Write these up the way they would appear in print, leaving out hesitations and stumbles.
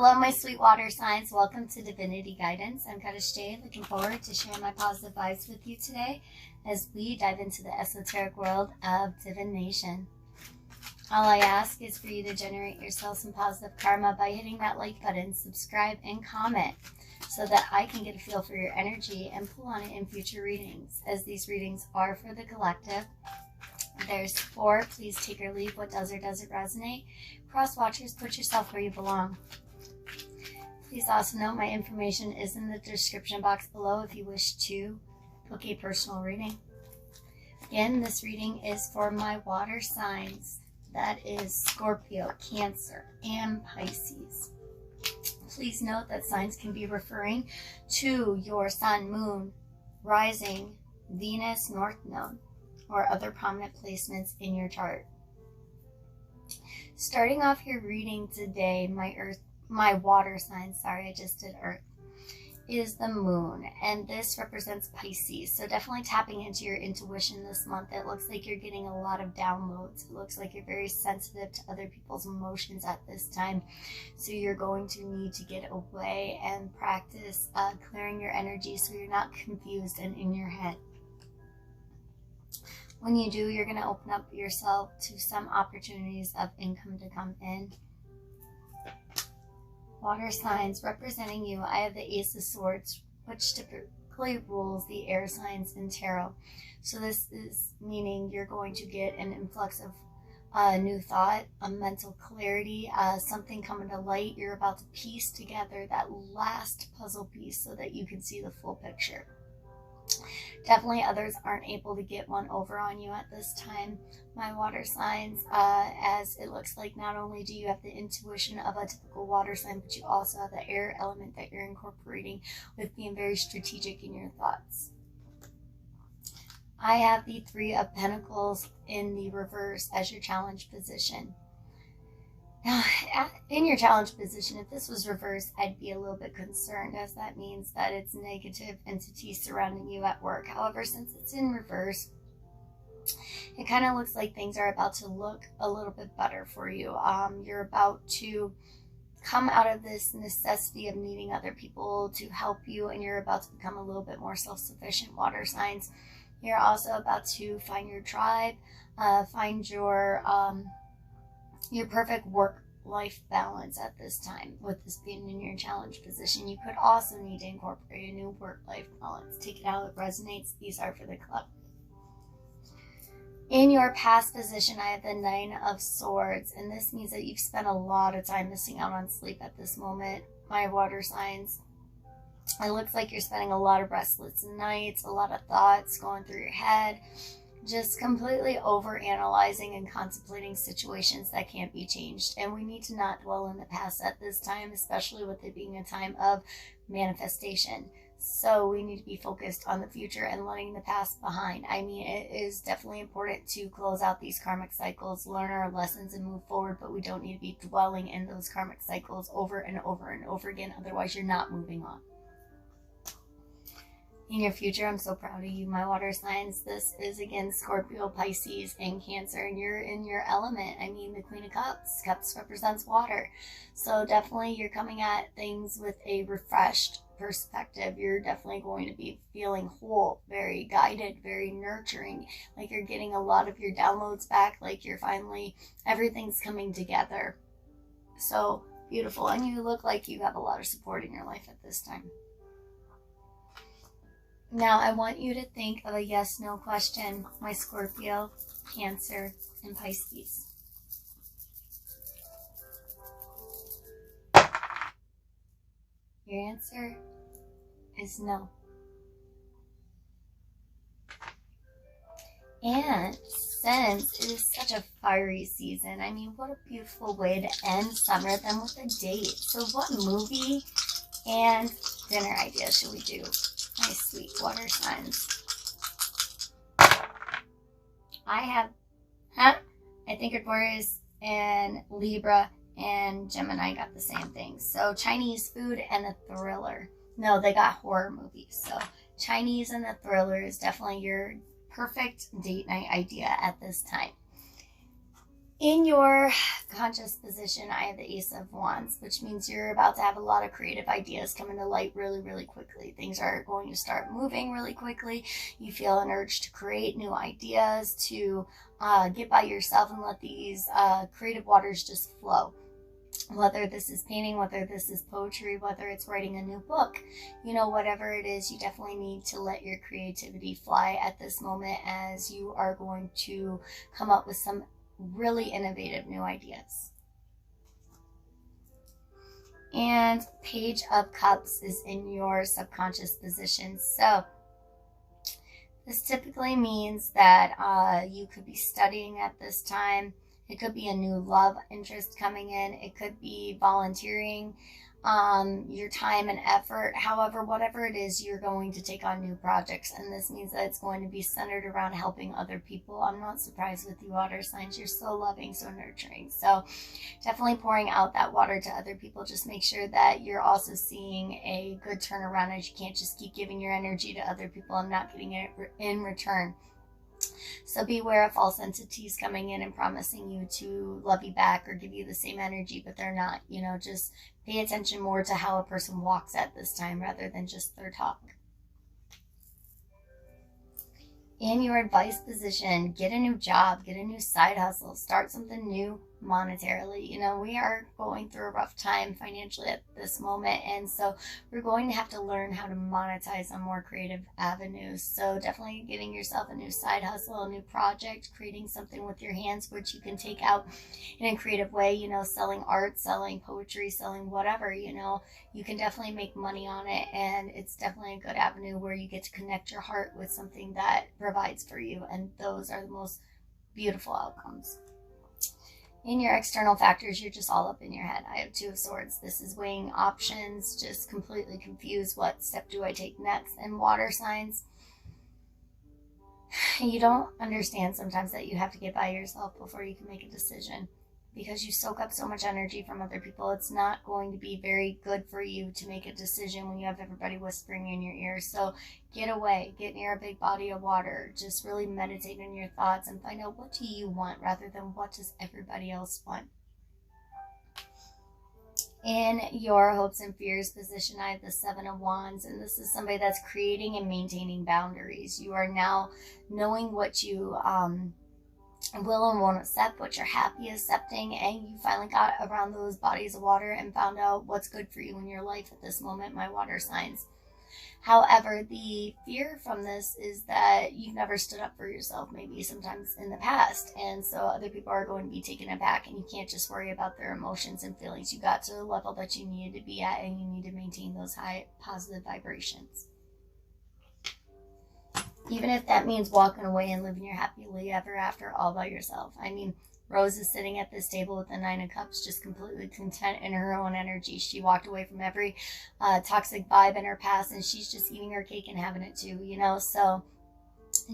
Hello, my sweet water signs. Welcome to Divinity Guidance. I'm Goddess Jade, looking forward to sharing my positive vibes with you today as we dive into the esoteric world of divination. All I ask is for you to generate yourself some positive karma by hitting that like button, subscribe, and comment so that I can get a feel for your energy and pull on it in future readings, as these readings are for the collective. There's 4. Please take or leave what does or doesn't resonate. Cross watchers, put yourself where you belong. Please also note my information is in the description box below if you wish to book a personal reading. Again, this reading is for my water signs. That is Scorpio, Cancer, and Pisces. Please note that signs can be referring to your sun, moon, rising, Venus, North Node, or other prominent placements in your chart. Starting off your reading today, my water sign, I just did Earth, is the moon, and this represents Pisces. So definitely tapping into your intuition this month. It looks like you're getting a lot of downloads. It looks like you're very sensitive to other people's emotions at this time. So you're going to need to get away and practice clearing your energy so you're not confused and in your head. When you do, you're going to open up yourself to some opportunities of income to come in. Water signs representing you, I have the Ace of Swords, which typically rules the air signs in tarot. So this is meaning you're going to get an influx of new thought, a mental clarity, something coming to light. You're about to piece together that last puzzle piece so that you can see the full picture. Definitely others aren't able to get one over on you at this time, my water signs, as it looks like not only do you have the intuition of a typical water sign, but you also have the air element that you're incorporating with being very strategic in your thoughts. I have the 3 of Pentacles in the reverse as your challenge position. Now, in your challenge position, if this was reversed, I'd be a little bit concerned, as that means that it's negative entities surrounding you at work. However, since it's in reverse, it kind of looks like things are about to look a little bit better for you. You're about to come out of this necessity of needing other people to help you, and you're about to become a little bit more self-sufficient, water signs. You're also about to find your tribe, find your perfect work-life balance at this time. With this being in your challenge position, you could also need to incorporate a new work-life balance. Take it how it resonates. These are for the club. In your past position, I have the 9 of Swords, and this means that you've spent a lot of time missing out on sleep at this moment, my water signs. It looks like you're spending a lot of restless nights, a lot of thoughts going through your head, just completely over-analyzing and contemplating situations that can't be changed. And we need to not dwell in the past at this time, especially with it being a time of manifestation. So we need to be focused on the future and letting the past behind. I mean, it is definitely important to close out these karmic cycles, learn our lessons, and move forward, but we don't need to be dwelling in those karmic cycles over and over and over again. Otherwise, you're not moving on. In your future, I'm so proud of you, my water signs. This is, again, Scorpio, Pisces, and Cancer, and you're in your element. I mean, the Queen of Cups. Cups represents water. So definitely you're coming at things with a refreshed perspective. You're definitely going to be feeling whole, very guided, very nurturing, like you're getting a lot of your downloads back, like you're finally, everything's coming together. So beautiful. And you look like you have a lot of support in your life at this time. Now, I want you to think of a yes-no question, my Scorpio, Cancer, and Pisces. Your answer is no. And since it is such a fiery season, I mean, what a beautiful way to end summer than with a date. So what movie and dinner idea should we do? My sweet water signs. I have, I think Aquarius and Libra and Gemini got the same thing. So Chinese food and a thriller. No, they got horror movies. So Chinese and a thriller is definitely your perfect date night idea at this time. In your conscious position, I have the Ace of Wands, which means you're about to have a lot of creative ideas come into light really, really quickly. Things are going to start moving really quickly. You feel an urge to create new ideas, to get by yourself and let these creative waters just flow. Whether this is painting, whether this is poetry, whether it's writing a new book, you know, whatever it is, you definitely need to let your creativity fly at this moment, as you are going to come up with some really innovative new ideas. And Page of Cups is in your subconscious position. So this typically means that you could be studying at this time. It could be a new love interest coming in. It could be volunteering your time and effort. However, whatever it is, you're going to take on new projects. And this means that it's going to be centered around helping other people. I'm not surprised with you, water signs. You're so loving, so nurturing. So definitely pouring out that water to other people. Just make sure that you're also seeing a good turnaround, as you can't just keep giving your energy to other people and not getting it in return. So beware of false entities coming in and promising you to love you back or give you the same energy, but they're not. You know, just pay attention more to how a person walks at this time rather than just their talk. In your advice position, get a new job, get a new side hustle, start something new monetarily. You know, we are going through a rough time financially at this moment, and so we're going to have to learn how to monetize on more creative avenues. So definitely getting yourself a new side hustle, a new project, creating something with your hands which you can take out in a creative way, you know, selling art, selling poetry, selling whatever, you know, you can definitely make money on it, and it's definitely a good avenue where you get to connect your heart with something that provides for you, and those are the most beautiful outcomes. In your external factors, you're just all up in your head. I have Two of Swords. This is weighing options, just completely confused. What step do I take next? And water signs, you don't understand sometimes that you have to get by yourself before you can make a decision, because you soak up so much energy from other people. It's not going to be very good for you to make a decision when you have everybody whispering in your ear. So get away, get near a big body of water, just really meditate on your thoughts and find out, what do you want rather than what does everybody else want. In your hopes and fears position, I have the Seven of Wands, and this is somebody that's creating and maintaining boundaries. You are now knowing what you will and won't accept, what you're happy accepting, and you finally got around those bodies of water and found out what's good for you in your life at this moment, my water signs. However, the fear from this is that you've never stood up for yourself, maybe sometimes in the past, and so other people are going to be taken aback, and you can't just worry about their emotions and feelings. You got to the level that you needed to be at, and you need to maintain those high positive vibrations. Even if that means walking away and living your happily ever after all by yourself. I mean, Rose is sitting at this table with the Nine of Cups, just completely content in her own energy. She walked away from every toxic vibe in her past, and she's just eating her cake and having it too, you know? So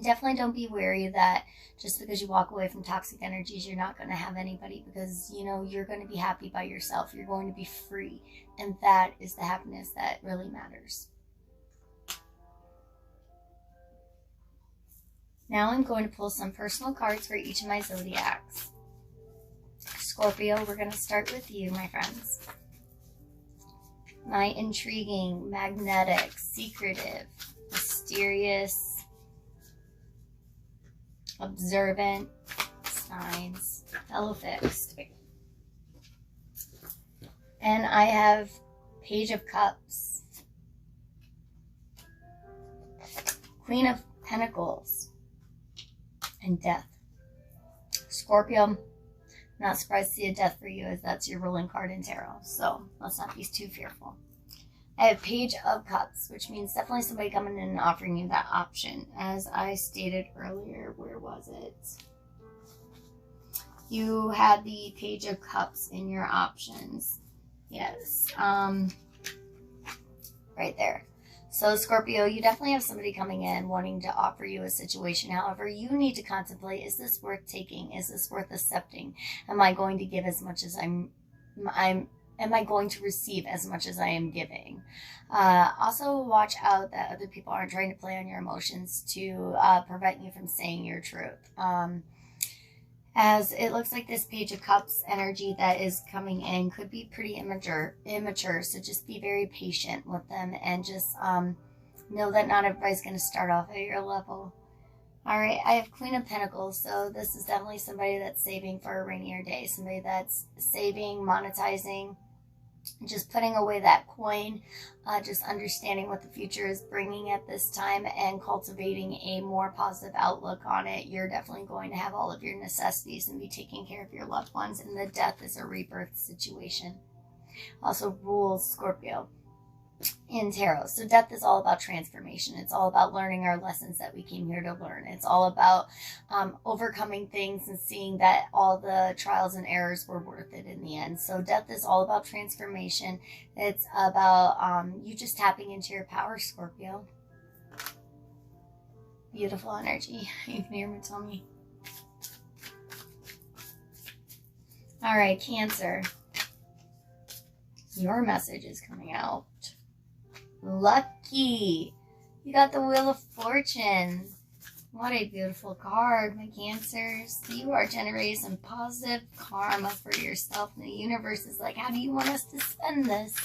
definitely don't be wary that just because you walk away from toxic energies, you're not going to have anybody, because, you know, you're going to be happy by yourself. You're going to be free, and that is the happiness that really matters. Now I'm going to pull some personal cards for each of my zodiacs. Scorpio, we're going to start with you, my friends. My intriguing, magnetic, secretive, mysterious, observant signs, fellow fixed. And I have Page of Cups, Queen of Pentacles, and Death. Scorpio, not surprised to see a death for you, as that's your ruling card in tarot, so let's not be too fearful. I have Page of Cups, which means definitely somebody coming in and offering you that option. As I stated earlier, where was it? You had the Page of Cups in your options. Yes, right there. So Scorpio, you definitely have somebody coming in wanting to offer you a situation. However, you need to contemplate, is this worth taking? Is this worth accepting? Am I going to give as much as am I going to receive as much as I am giving? Also watch out that other people aren't trying to play on your emotions to prevent you from saying your truth. as it looks like this Page of Cups energy that is coming in could be pretty immature. So just be very patient with them, and just know that not everybody's going to start off at your level. All right, I have Queen of Pentacles. So this is definitely somebody that's saving for a rainier day, somebody that's saving, monetizing, just putting away that coin, just understanding what the future is bringing at this time and cultivating a more positive outlook on it. You're definitely going to have all of your necessities and be taking care of your loved ones, and the death is a rebirth situation. Also rules Scorpio in tarot. So death is all about transformation. It's all about learning our lessons that we came here to learn. It's all about overcoming things and seeing that all the trials and errors were worth it in the end. So death is all about transformation. It's about you just tapping into your power, Scorpio. Beautiful energy. You can hear me tell me. All right, Cancer. Your message is coming out. Lucky. You got the Wheel of Fortune. What a beautiful card, my Cancers. You are generating some positive karma for yourself. And the universe is like, how do you want us to spend this?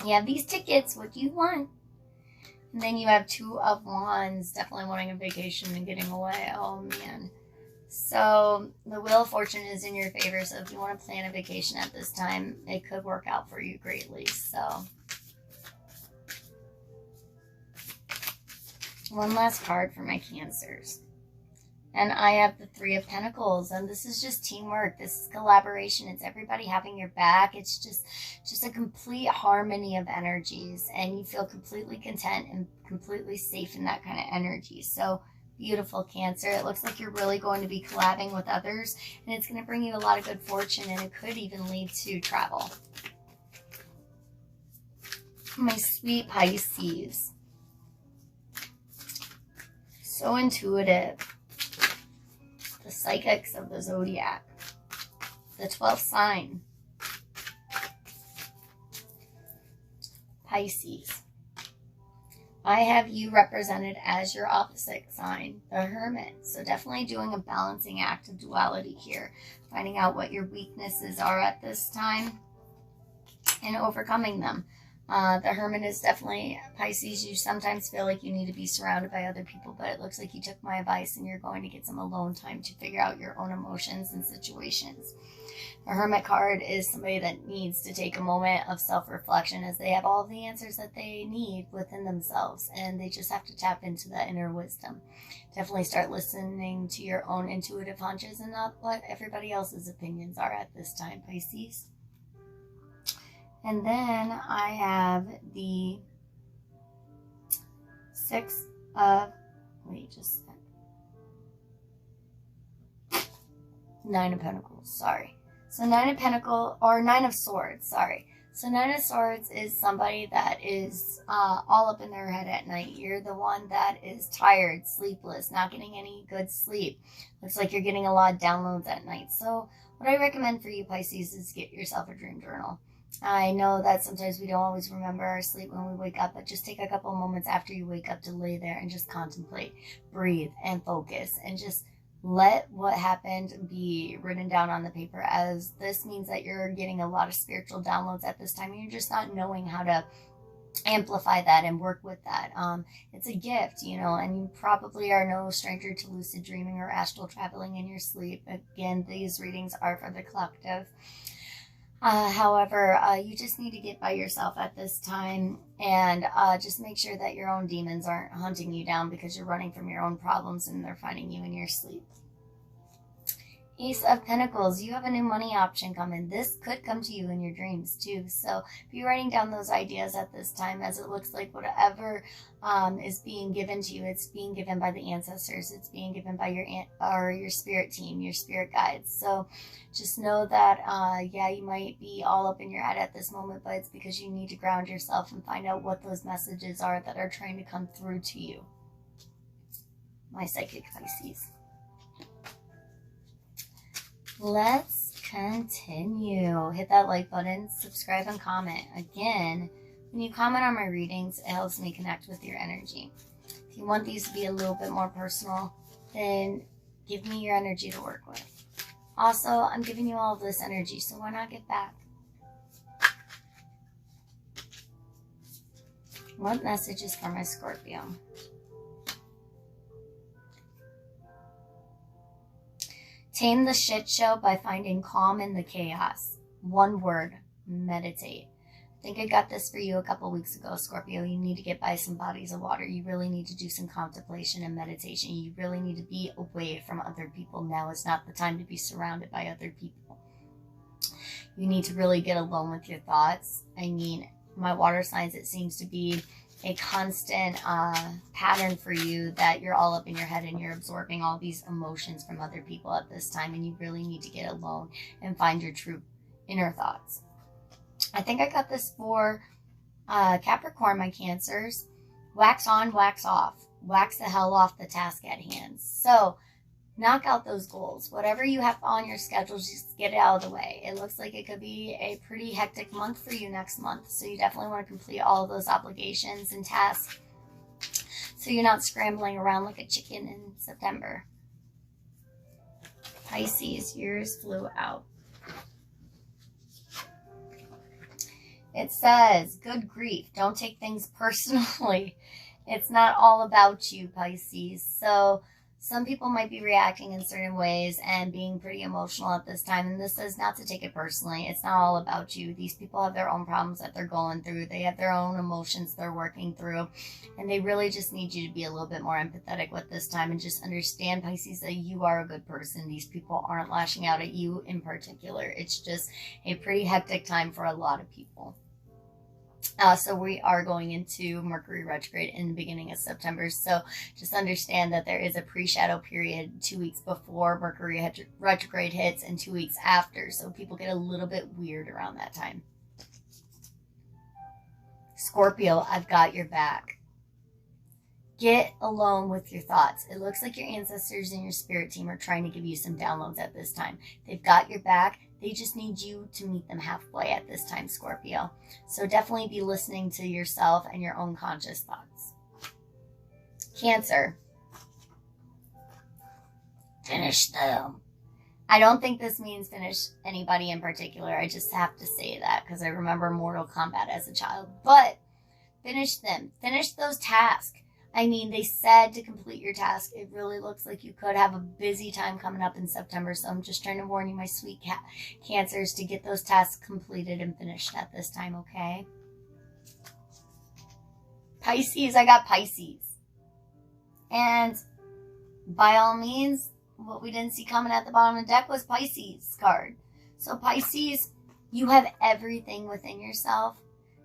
You have these tickets. What do you want? And then you have Two of Wands. Definitely wanting a vacation and getting away. Oh, man. So the Wheel of Fortune is in your favor. So if you want to plan a vacation at this time, it could work out for you greatly. So one last card for my Cancers. And I have the Three of Pentacles. And this is just teamwork. This is collaboration. It's everybody having your back. It's just a complete harmony of energies. And you feel completely content and completely safe in that kind of energy. So beautiful, Cancer. It looks like you're really going to be collabing with others. And it's going to bring you a lot of good fortune. And it could even lead to travel. My sweet Pisces. So intuitive. The psychics of the zodiac. The 12th sign. Pisces. I have you represented as your opposite sign, the Hermit. So definitely doing a balancing act of duality here. Finding out what your weaknesses are at this time and overcoming them. The Hermit is definitely, Pisces, you sometimes feel like you need to be surrounded by other people, but it looks like you took my advice and you're going to get some alone time to figure out your own emotions and situations. The Hermit card is somebody that needs to take a moment of self-reflection, as they have all the answers that they need within themselves, and they just have to tap into that inner wisdom. Definitely start listening to your own intuitive hunches and not what everybody else's opinions are at this time, Pisces. And then I have the Nine of Pentacles, sorry. So Nine of Swords, sorry. So Nine of Swords is somebody that is all up in their head at night. You're the one that is tired, sleepless, not getting any good sleep. Looks like you're getting a lot of downloads at night. So what I recommend for you, Pisces, is get yourself a dream journal. I know that sometimes we don't always remember our sleep when we wake up, but just take a couple of moments after you wake up to lay there and just contemplate, breathe, and focus, and just let what happened be written down on the paper, as this means that you're getting a lot of spiritual downloads at this time, and you're just not knowing how to amplify that and work with that. It's a gift, you know, and you probably are no stranger to lucid dreaming or astral traveling in your sleep. Again, these readings are for the collective. However, you just need to get by yourself at this time and just make sure that your own demons aren't hunting you down because you're running from your own problems and they're finding you in your sleep. Ace of Pentacles, you have a new money option coming. This could come to you in your dreams too. So be writing down those ideas at this time, as it looks like whatever is being given to you, it's being given by the ancestors. It's being given by your spirit team, your spirit guides. So just know that, yeah, you might be all up in your head at this moment, but it's because you need to ground yourself and find out what those messages are that are trying to come through to you. My psychic Pisces. Let's continue. Hit that like button, subscribe, and comment. Again, when you comment on my readings, it helps me connect with your energy. If you want these to be a little bit more personal, then Give me your energy to work with. Also, I'm giving you all of this energy, so why not give back? What message is for my Scorpio? Tame the shit show by finding calm in the chaos. One word, meditate. I think I got this for you a couple weeks ago, Scorpio. You need to get by some bodies of water. You really need to do some contemplation and meditation. You really need to be away from other people. Now is not the time to be surrounded by other people. You need to really get alone with your thoughts. I mean, my water signs, it seems to be a constant pattern for you that you're all up in your head and you're absorbing all these emotions from other people at this time, and you really need to get alone and find your true inner thoughts. I think I got this for Capricorn, my Cancers. Wax on, wax off. Wax the hell off the task at hand. So knock out those goals. Whatever you have on your schedule, just get it out of the way. It looks like it could be a pretty hectic month for you next month. So you definitely want to complete all of those obligations and tasks so you're not scrambling around like a chicken in September. Pisces, yours flew out. It says, good grief, don't take things personally. It's not all about you, Pisces. So some people might be reacting in certain ways and being pretty emotional at this time. And this says not to take it personally. It's not all about you. These people have their own problems that they're going through. They have their own emotions they're working through. And they really just need you to be a little bit more empathetic with this time and just understand, Pisces, that you are a good person. These people aren't lashing out at you in particular. It's just a pretty hectic time for a lot of people. So we are going into Mercury retrograde in the beginning of September. So just understand that there is a pre-shadow period 2 weeks before Mercury retrograde hits and 2 weeks after. So people get a little bit weird around that time. Scorpio, I've got your back. Get alone with your thoughts. It looks like your ancestors and your spirit team are trying to give you some downloads at this time. They've got your back. They just need you to meet them halfway at this time, Scorpio. So definitely be listening to yourself and your own conscious thoughts. Cancer. Finish them. I don't think this means finish anybody in particular. I just have to say that because I remember Mortal Kombat as a child. But finish them. Finish those tasks. I mean, they said to complete your task. It really looks like you could have a busy time coming up in September. So I'm just trying to warn you, my sweet Cancers, to get those tasks completed and finished at this time, okay? Pisces, I got Pisces. And by all means, what we didn't see coming at the bottom of the deck was Pisces card. So Pisces, you have everything within yourself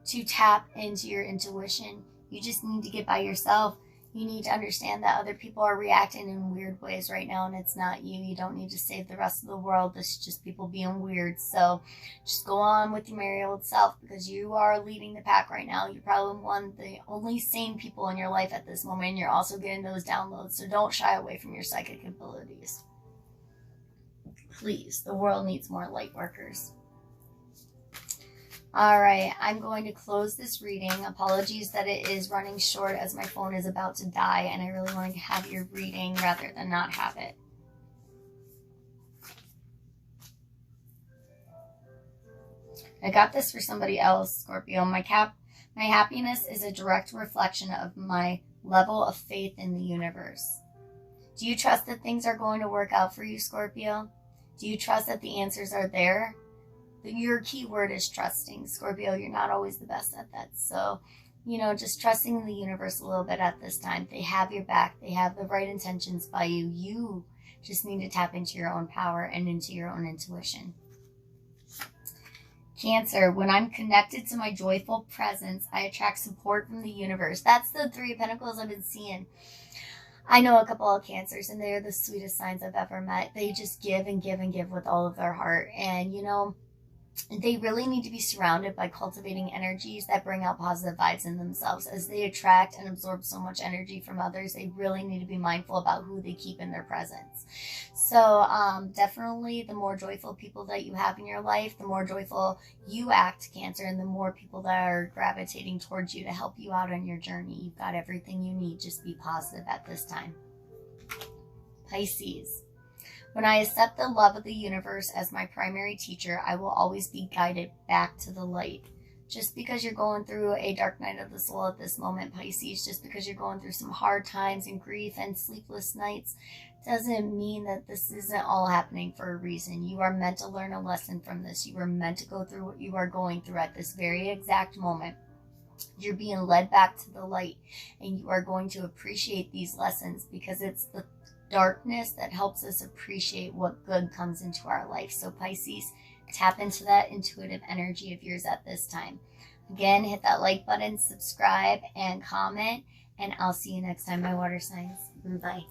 to tap into your intuition. You just need to get by yourself. You need to understand that other people are reacting in weird ways right now, and it's not you. You don't need to save the rest of the world. This is just people being weird. So just go on with your merry old self because you are leading the pack right now. You're probably one of the only sane people in your life at this moment. You're also getting those downloads, so don't shy away from your psychic abilities. Please, the world needs more light workers. All right, I'm going to close this reading. Apologies that it is running short as my phone is about to die and I really want to have your reading rather than not have it. I got this for somebody else, Scorpio. My happiness is a direct reflection of my level of faith in the universe. Do you trust that things are going to work out for you, Scorpio? Do you trust that the answers are there? Your key word is trusting, Scorpio. You're not always the best at that. So, just trusting in the universe a little bit at this time. They have your back. They have the right intentions by you. You just need to tap into your own power and into your own intuition. Cancer, when I'm connected to my joyful presence, I attract support from the universe. That's the Three of Pentacles I've been seeing. I know a couple of Cancers, and they're the sweetest signs I've ever met. They just give and give and give with all of their heart. And, they really need to be surrounded by cultivating energies that bring out positive vibes in themselves. As they attract and absorb so much energy from others, they really need to be mindful about who they keep in their presence. So definitely the more joyful people that you have in your life, the more joyful you act, Cancer, and the more people that are gravitating towards you to help you out on your journey. You've got everything you need. Just be positive at this time. Pisces. When I accept the love of the universe as my primary teacher, I will always be guided back to the light. Just because you're going through a dark night of the soul at this moment, Pisces, just because you're going through some hard times and grief and sleepless nights, doesn't mean that this isn't all happening for a reason. You are meant to learn a lesson from this. You are meant to go through what you are going through at this very exact moment. You're being led back to the light, and you are going to appreciate these lessons, because it's the darkness that helps us appreciate what good comes into our life. So Pisces, tap into that intuitive energy of yours at this time. Again, hit that like button, subscribe, and comment, and I'll see you next time, my water signs. Bye.